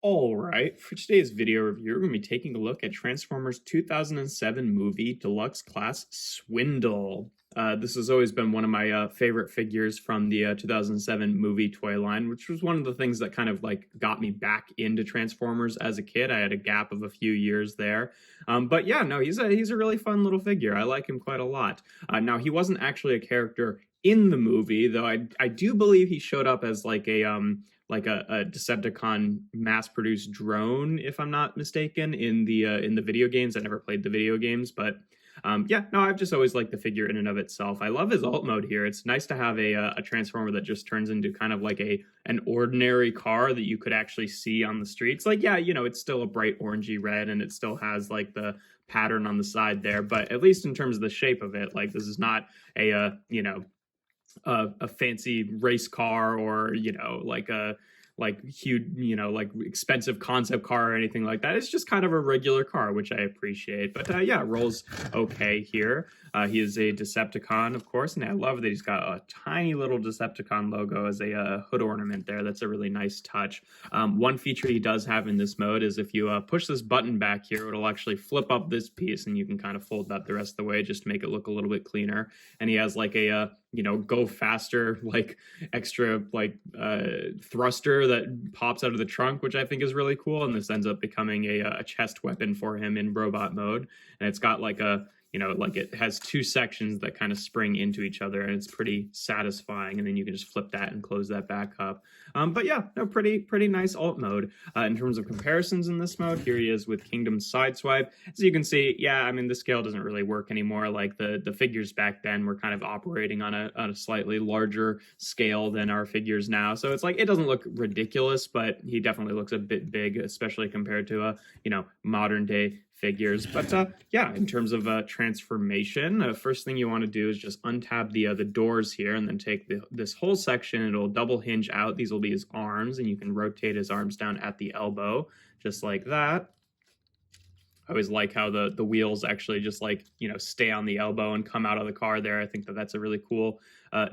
All right, for today's video review, we're going to be taking a look at Transformers 2007 movie Deluxe Class Swindle. This has always been one of my favorite figures from the 2007 movie toy line, which was one of the things that kind of like got me back into Transformers as a kid. I had a gap of a few years there. But yeah, no, he's a really fun little figure. I like him quite a lot. Now, he wasn't actually a character in the movie, though I do believe he showed up as like a Decepticon mass-produced drone, if I'm not mistaken, in the video games. I never played the video games, but yeah, no, I've just always liked the figure in and of itself. I love his alt mode here. It's nice to have a Transformer that just turns into kind of like an ordinary car that you could actually see on the streets. Like, yeah, it's still a bright orangey red, and it still has like the pattern on the side there, but at least in terms of the shape of it, like this is not a fancy race car or like huge like expensive concept car or anything like that. It's just kind of a regular car, which I appreciate. But yeah, rolls okay here. He is a Decepticon, of course, and I love that he's got a tiny little Decepticon logo as a hood ornament there. That's a really nice touch. One feature he does have in this mode is if you push this button back here, it'll actually flip up this piece, and you can kind of fold that the rest of the way just to make it look a little bit cleaner. And he has like a go faster, like extra like thruster that pops out of the trunk, which I think is really cool. And this ends up becoming a chest weapon for him in robot mode. And it's got like like it has two sections that kind of spring into each other, and it's pretty satisfying. And then you can just flip that and close that back up. But yeah, no, pretty nice alt mode. In terms of comparisons in this mode, here he is with Kingdom's Sideswipe. As you can see, yeah, I mean, the scale doesn't really work anymore. Like the figures back then were kind of operating on a slightly larger scale than our figures now. So it's like, it doesn't look ridiculous, but he definitely looks a bit big, especially compared to modern day figures. But yeah, in terms of transformation, first thing you want to do is just untab the doors here, and then take this whole section. It'll double hinge out. These will be his arms, and you can rotate his arms down at the elbow, just like that. I always like how the wheels actually just like, stay on the elbow and come out of the car there. I think that's a really cool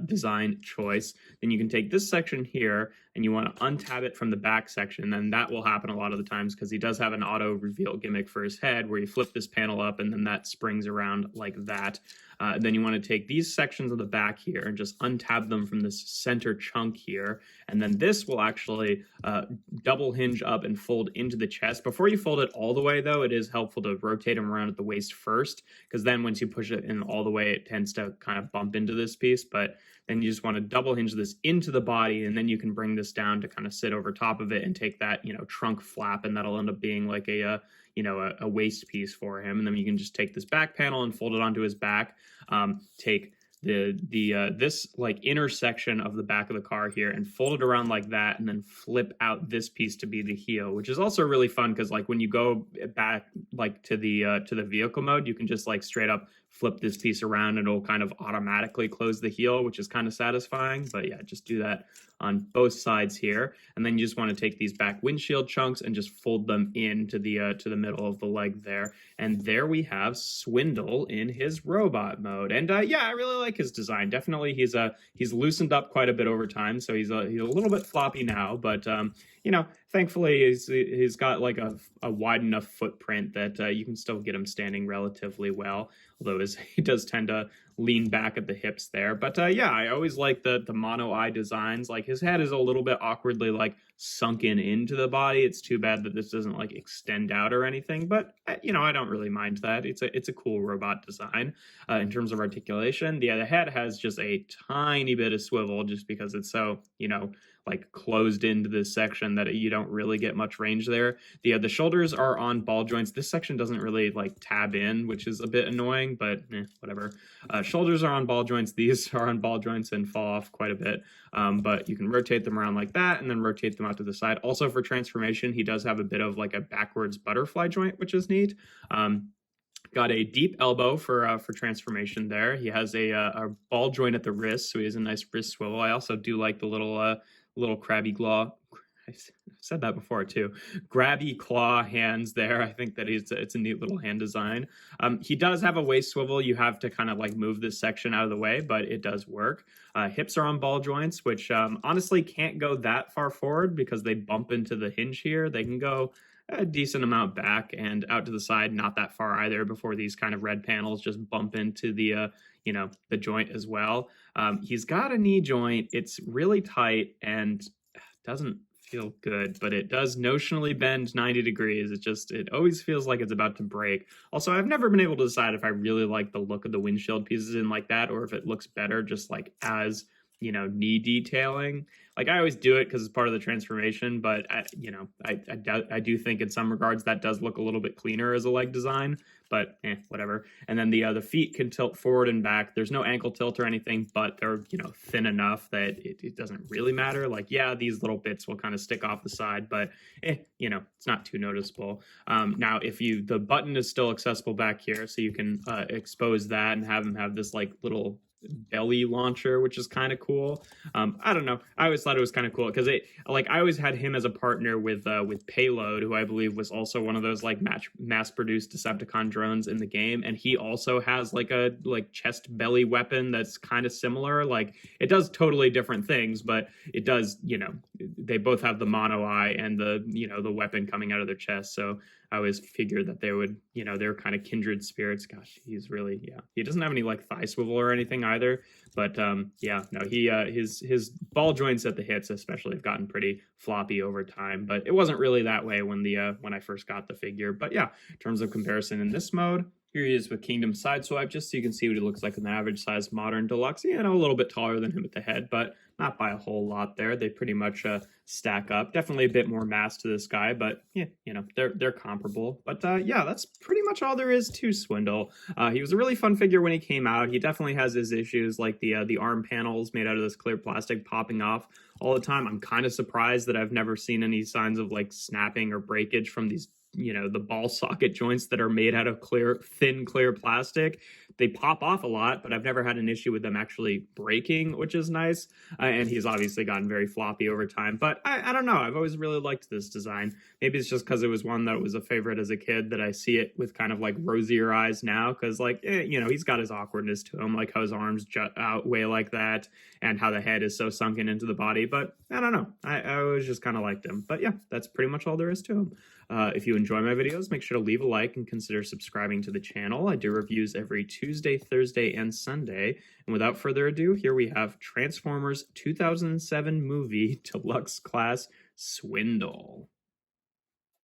design choice. Then you can take this section here and you want to untab it from the back section. Then that will happen a lot of the times because he does have an auto reveal gimmick for his head where you flip this panel up and then that springs around like that. Then you want to take these sections of the back here and just untab them from this center chunk here. And then this will actually double hinge up and fold into the chest. Before you fold it all the way, though, it is helpful to rotate them around at the waist first, because then once you push it in all the way, it tends to kind of bump into this piece. But then you just want to double hinge this into the body, and then you can bring this down to kind of sit over top of it and take that, trunk flap, and that'll end up being like a waist piece for him. And then you can just take this back panel and fold it onto his back. Take this like inner section of the back of the car here and fold it around like that, and then flip out this piece to be the heel, which is also really fun because like when you go back like to the vehicle mode, you can just like straight up flip this piece around and it'll kind of automatically close the heel, which is kind of satisfying. But yeah, just do that on both sides here, and then you just want to take these back windshield chunks and just fold them into the middle of the leg there, and there we have Swindle in his robot mode. And yeah, I really like his design. Definitely he's loosened up quite a bit over time, so he's a little bit floppy now, but thankfully he's got like a wide enough footprint that you can still get him standing relatively well, although he does tend to lean back at the hips there. But yeah, I always like the mono eye designs. Like his head is a little bit awkwardly like sunken into the body. It's too bad that this doesn't like extend out or anything, but I don't really mind that. It's a cool robot design. In terms of articulation, the head has just a tiny bit of swivel just because it's so like closed into this section that you don't really get much range there. The shoulders are on ball joints. This section doesn't really like tab in, which is a bit annoying, but whatever. Shoulders are on ball joints. These are on ball joints and fall off quite a bit, but you can rotate them around like that and then rotate them out to the side. Also for transformation, he does have a bit of like a backwards butterfly joint, which is neat. Got a deep elbow for transformation there. He has a ball joint at the wrist, so he has a nice wrist swivel. I also do like the little crabby claw. said that before too. Grabby claw hands there. I think that it's a neat little hand design. He does have a waist swivel. You have to kind of like move this section out of the way, but it does work. Hips are on ball joints, which honestly can't go that far forward because they bump into the hinge here. They can go a decent amount back and out to the side, not that far either, before these kind of red panels just bump into the the joint as well. He's got a knee joint. It's really tight and doesn't feel good, but it does notionally bend 90 degrees. It always feels like it's about to break. Also, I've never been able to decide if I really like the look of the windshield pieces in like that, or if it looks better just like as, knee detailing. Like I always do it because it's part of the transformation, but I do think in some regards that does look a little bit cleaner as a leg design, but whatever. And then the feet can tilt forward and back. There's no ankle tilt or anything, but they're, thin enough that it doesn't really matter. Like, yeah, these little bits will kind of stick off the side, but it's not too noticeable. Now, if the button is still accessible back here, so you can expose that and have them have this like little belly launcher, which is kind of cool. I don't know. I always thought it was kind of cool because I always had him as a partner with Payload, who I believe was also one of those like mass-produced Decepticon drones in the game, and he also has like a chest belly weapon that's kind of similar. Like it does totally different things, but it does, they both have the mono eye and the weapon coming out of their chest. So I always figured that they would, they're kind of kindred spirits. Gosh, he's really, he doesn't have any like thigh swivel or anything either, but his ball joints at the hips especially have gotten pretty floppy over time, but it wasn't really that way when I first got the figure. But yeah, in terms of comparison in this mode, here he is with Kingdom Sideswipe, just so you can see what he looks like in the average size modern Deluxe. A little bit taller than him at the head, but not by a whole lot there. They pretty much stack up. Definitely a bit more mass to this guy, but they're comparable. But that's pretty much all there is to Swindle. He was a really fun figure when he came out. He definitely has his issues, like the arm panels made out of this clear plastic popping off all the time. I'm kind of surprised that I've never seen any signs of like snapping or breakage from these the ball socket joints that are made out of thin clear plastic. They pop off a lot, but I've never had an issue with them actually breaking, which is nice. And he's obviously gotten very floppy over time, but I don't know. I've always really liked this design. Maybe it's just because it was one that was a favorite as a kid that I see it with kind of like rosier eyes now. Cause he's got his awkwardness to him, like how his arms jut out way like that and how the head is so sunken into the body. But I don't know. I always just kind of liked him. But yeah, that's pretty much all there is to him. If you enjoy my videos, make sure to leave a like and consider subscribing to the channel. I do reviews every Tuesday, Thursday, and Sunday. And without further ado, here we have Transformers 2007 movie Deluxe Class Swindle.